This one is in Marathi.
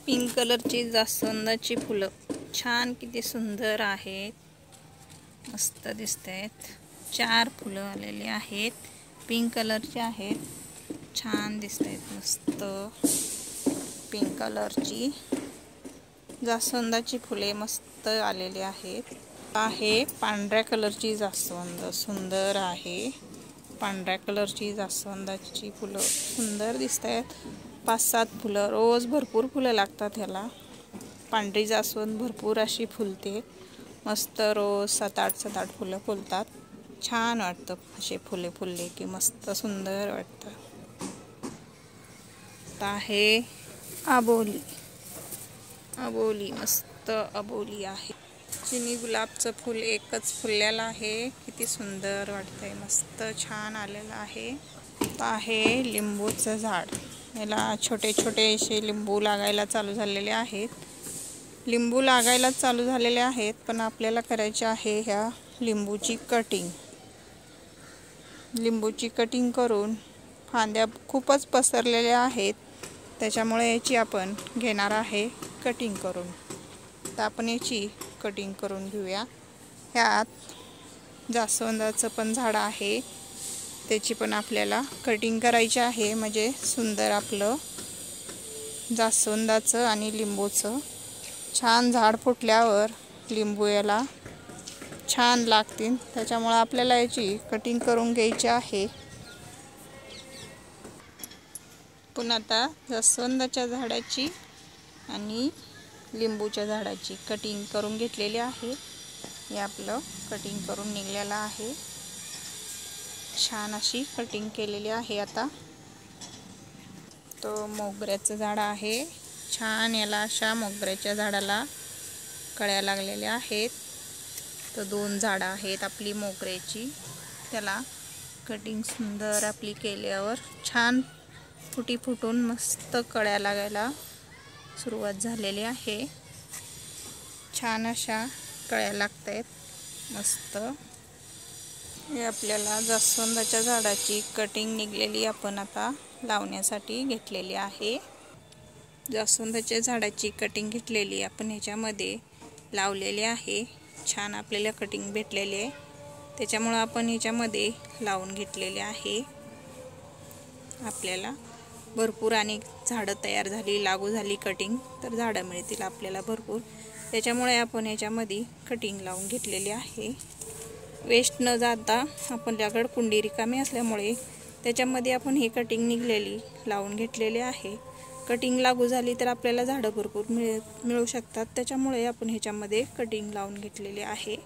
पिंक कलरची जास्वंदाची फुलं छान किती सुंदर आहेत, मस्त दिसतात। 4 फुलं आलेली आहेत, पिंक कलरची आहेत, छान दिसतात मस्त। पिंक कलरची जास्वंदाची फुले मस्त आलेली आहेत। आहे पांढऱ्या कलरची जास्वंद सुंदर आहे, पांढऱ्या कलरची जास्वंदाची फुलं सुंदर दिसतात। 5-7 फुलं, रोज भरपूर फुलं लागतात ह्याला। पांढरी जास्वंद भरपूर अशी फुलते, मस्त रोज 7-8 फुलं फुलतात। छान वाटतं असे फुले फुलले की मस्त सुंदर वाटतं। आहे अबोली, अबोली मस्त अबोली आहे। चिनी गुलाबचं फूल एकच फुललेलं आहे, किती सुंदर वाटतंय, मस्त छान आलेलं आहे। आहे लिंबूचं झाड, याला छोटे छोटे असे लिंबू लागायला चालू झालेले आहेत। लिंबू लागायला चालू झालेले आहेत, पण आपल्याला करायचे आहे ह्या लिंबूची कटिंग। लिंबूची कटिंग करून फांद्या खूपच पसरलेल्या आहेत, त्याच्यामुळे याची आपण घेणार आहे कटिंग करून। तर आपण याची कटिंग करून घेऊया। ह्यात जास्वंदाचं पण झाड आहे, त्याची पण आपल्याला कटिंग करायची आहे, म्हणजे सुंदर आपलं जास्वंदाचं आणि लिंबूचं छान झाड फुटल्यावर लिंबू याला छान लागतील, त्याच्यामुळे आपल्याला याची कटिंग करून घ्यायची आहे। पुन्हा आता जास्वंदाच्या झाडाची आणि लिंबूच्या झाडाची कटिंग करून घेतलेली आहे। हे आपलं कटिंग करून निघलेलं आहे, छान अशी कटिंग केलेली आहे। आता तो मोगऱ्याचं झाड आहे, छान याला अशा मोगऱ्याच्या झाडाला कळ्या लागलेल्या आहेत। तर 2 झाडं आहेत आपली मोगऱ्याची, त्याला कटिंग सुंदर आपली केल्यावर छान फुटी फुटून मस्त कळ्या लागायला सुरुवात झालेली आहे। छान अशा कळ्या लागतायत मस्त। हे आपल्याला जास्वंदाच्या झाडाची कटिंग निघलेली आपण आता लावण्यासाठी घेतलेली आहे। जास्वंदाच्या झाडाची कटिंग घेतलेली आपण ह्याच्यामध्ये लावलेली आहे। छान आपल्याला कटिंग भेटलेली आहे, त्याच्यामुळे आपण ह्याच्यामध्ये लावून घेतलेले आहे। आपल्याला भरपूर आणि झाडं तयार झाली, लागू झाली कटिंग, तर झाडं मिळतील आपल्याला भरपूर, त्याच्यामुळे आपण ह्याच्यामध्ये कटिंग लावून घेतलेली आहे। वेस्ट न जाता आपल्याकडे कुंडी रिकामी असल्यामुळे त्याच्यामध्ये आपण ही कटिंग निघलेली लावून घेतलेली आहे। कटिंग लागू झाली तर आपल्याला झाडं भरपूर मिळू शकतात, त्याच्यामुळे आपण ह्याच्यामध्ये कटिंग लावून घेतलेली आहे।